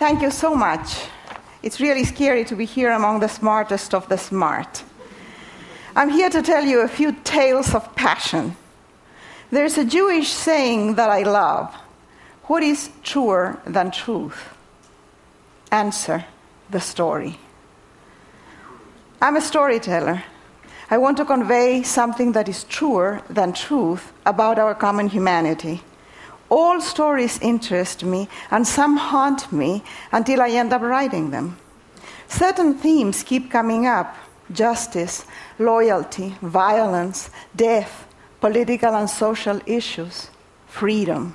Thank you so much. It's really scary to be here among the smartest of the smart. I'm here to tell you a few tales of passion. There's a Jewish saying that I love. What is truer than truth? Answer, the story. I'm a storyteller. I want to convey something that is truer than truth about our common humanity. All stories interest me, and some haunt me until I end up writing them. Certain themes keep coming up: justice, loyalty, violence, death, political and social issues, freedom.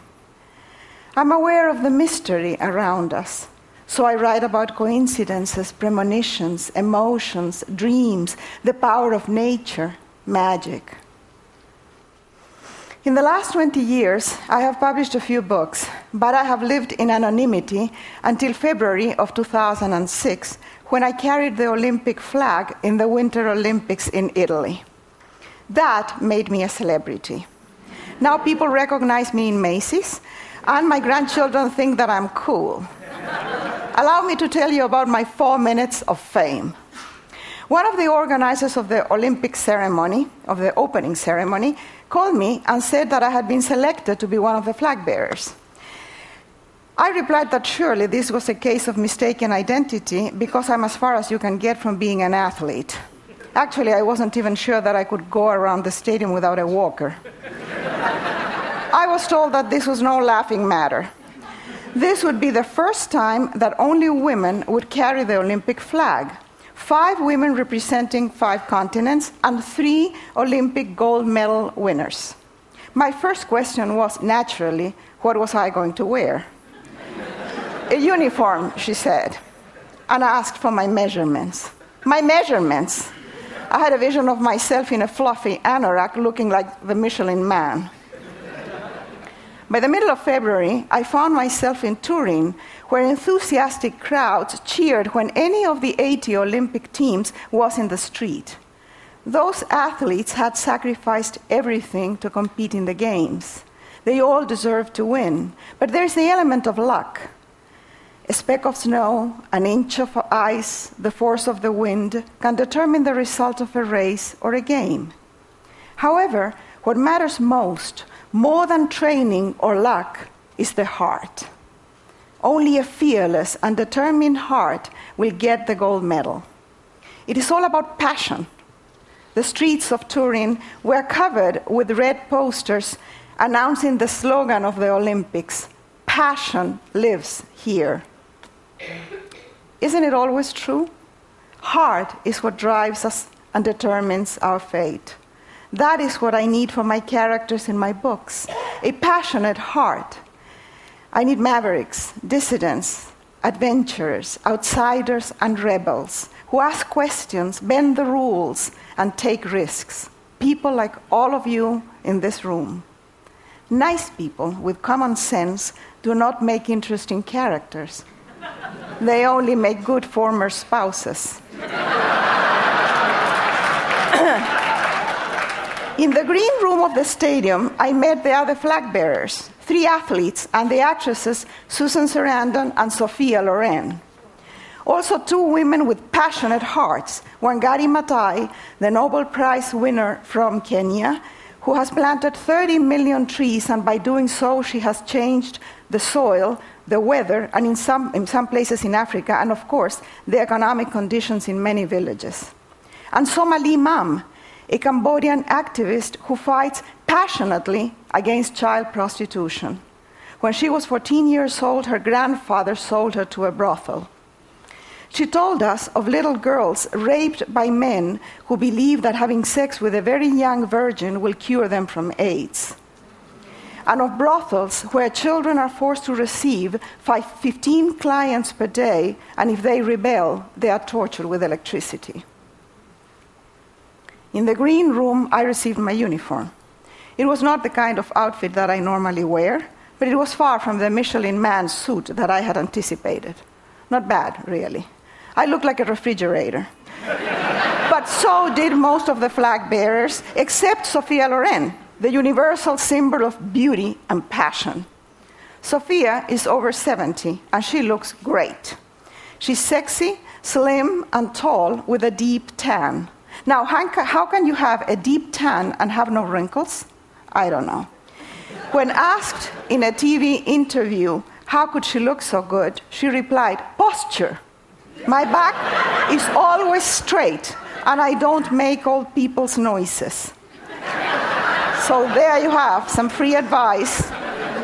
I'm aware of the mystery around us, so I write about coincidences, premonitions, emotions, dreams, the power of nature, magic. In the last 20 years, I have published a few books, but I have lived in anonymity until February of 2006, when I carried the Olympic flag in the Winter Olympics in Italy. That made me a celebrity. Now people recognize me in Macy's, and my grandchildren think that I'm cool. Allow me to tell you about my 4 minutes of fame. One of the organizers of the Olympic ceremony, of the opening ceremony, called me and said that I had been selected to be one of the flag bearers. I replied that surely this was a case of mistaken identity because I'm as far as you can get from being an athlete. Actually, I wasn't even sure that I could go around the stadium without a walker. I was told that this was no laughing matter. This would be the first time that only women would carry the Olympic flag. 5 women representing 5 continents and 3 Olympic gold medal winners. My first question was, naturally, what was I going to wear? A uniform, she said, and I asked for my measurements. My measurements! I had a vision of myself in a fluffy anorak looking like the Michelin Man. By the middle of February, I found myself in Turin, where enthusiastic crowds cheered when any of the 80 Olympic teams was in the street. Those athletes had sacrificed everything to compete in the games. They all deserved to win, but there's the element of luck. A speck of snow, an inch of ice, the force of the wind can determine the result of a race or a game. However, what matters most, more than training or luck, is the heart. Only a fearless and determined heart will get the gold medal. It is all about passion. The streets of Turin were covered with red posters announcing the slogan of the Olympics: "Passion lives here." Isn't it always true? Heart is what drives us and determines our fate. That is what I need for my characters in my books: a passionate heart. I need mavericks, dissidents, adventurers, outsiders, and rebels who ask questions, bend the rules, and take risks. People like all of you in this room. Nice people with common sense do not make interesting characters. They only make good former spouses. In the green room of the stadium, I met the other flag bearers, 3 athletes, and the actresses Susan Sarandon and Sophia Loren. Also 2 women with passionate hearts, Wangari Maathai, the Nobel Prize winner from Kenya, who has planted 30 million trees, and by doing so she has changed the soil, the weather, and in some places in Africa, and of course, the economic conditions in many villages. And Somali Mam, a Cambodian activist who fights passionately against child prostitution. When she was 14 years old, her grandfather sold her to a brothel. She told us of little girls raped by men who believe that having sex with a very young virgin will cure them from AIDS. And of brothels where children are forced to receive 15 clients per day, and if they rebel, they are tortured with electricity. In the green room, I received my uniform. It was not the kind of outfit that I normally wear, but it was far from the Michelin Man suit that I had anticipated. Not bad, really. I looked like a refrigerator. But so did most of the flag bearers, except Sophia Loren, the universal symbol of beauty and passion. Sofia is over 70, and she looks great. She's sexy, slim, and tall with a deep tan. Now, how can you have a deep tan and have no wrinkles? I don't know. When asked in a TV interview how could she look so good, she replied, posture. My back is always straight, and I don't make old people's noises. So there you have some free advice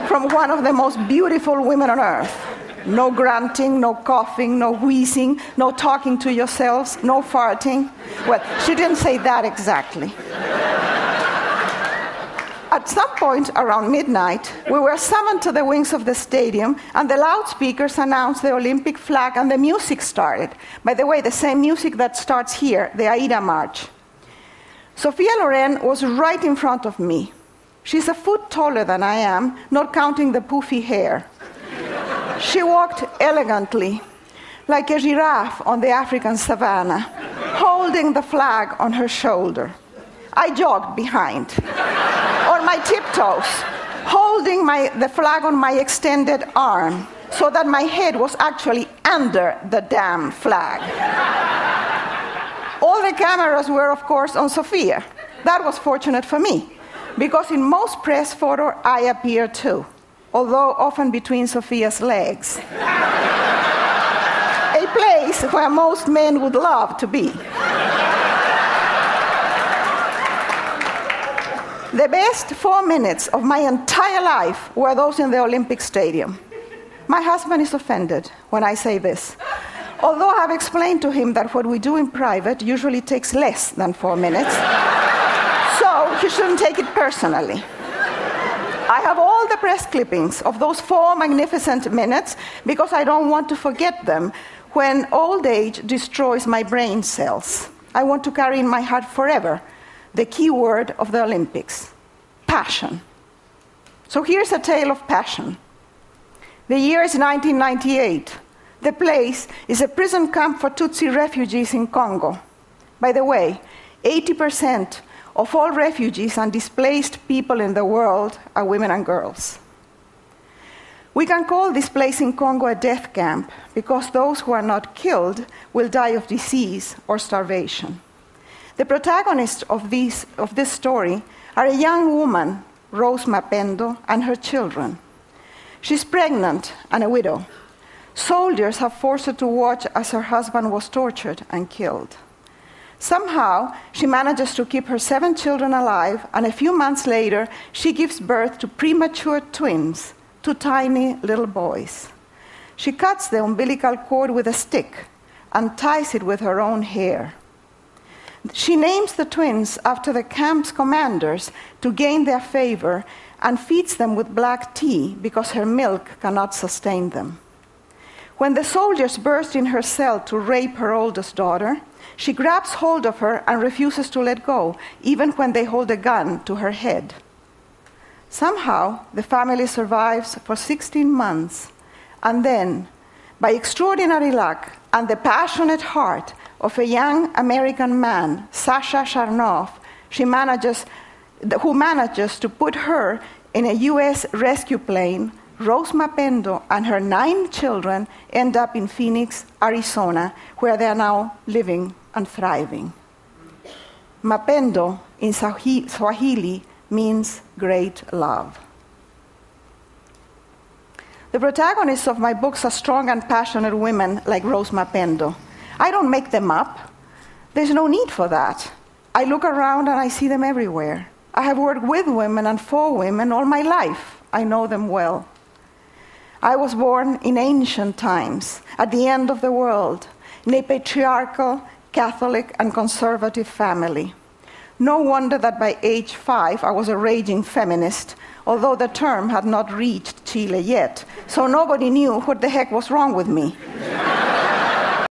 from one of the most beautiful women on earth. No grunting, no coughing, no wheezing, no talking to yourselves, no farting. Well, she didn't say that exactly. At some point around midnight, we were summoned to the wings of the stadium, and the loudspeakers announced the Olympic flag, and the music started. By the way, the same music that starts here, the Aida March. Sophia Loren was right in front of me. She's a foot taller than I am, not counting the poofy hair. She walked elegantly, like a giraffe on the African savannah, holding the flag on her shoulder. I jogged behind, on my tiptoes, holding the flag on my extended arm, so that my head was actually under the damn flag. All the cameras were, of course, on Sophia. That was fortunate for me, because in most press photos, I appear too, although often between Sophia's legs. A place where most men would love to be. The best 4 minutes of my entire life were those in the Olympic Stadium. My husband is offended when I say this, although I have explained to him that what we do in private usually takes less than 4 minutes, so he shouldn't take it personally. I have all the press clippings of those 4 magnificent minutes because I don't want to forget them when old age destroys my brain cells. I want to carry in my heart forever the key word of the Olympics, passion. So here's a tale of passion. The year is 1998. The place is a prison camp for Tutsi refugees in Congo. By the way, 80% of all refugees and displaced people in the world are women and girls. We can call this place in Congo a death camp because those who are not killed will die of disease or starvation. The protagonists of this story are a young woman, Rose Mapendo, and her children. She's pregnant and a widow. Soldiers have forced her to watch as her husband was tortured and killed. Somehow, she manages to keep her 7 children alive, and a few months later, she gives birth to premature twins, 2 tiny little boys. She cuts the umbilical cord with a stick and ties it with her own hair. She names the twins after the camp's commanders to gain their favor and feeds them with black tea because her milk cannot sustain them. When the soldiers burst in her cell to rape her oldest daughter, she grabs hold of her and refuses to let go, even when they hold a gun to her head. Somehow, the family survives for 16 months, and then, by extraordinary luck and the passionate heart of a young American man, Sasha Sharnoff, who manages to put her in a U.S. rescue plane, Rose Mapendo and her 9 children end up in Phoenix, Arizona, where they are now living and thriving. Mapendo in Swahili means great love. The protagonists of my books are strong and passionate women like Rose Mapendo. I don't make them up. There's no need for that. I look around and I see them everywhere. I have worked with women and for women all my life. I know them well. I was born in ancient times, at the end of the world, in a patriarchal, Catholic, and conservative family. No wonder that by age 5 I was a raging feminist, although the term had not reached Chile yet, so nobody knew what the heck was wrong with me.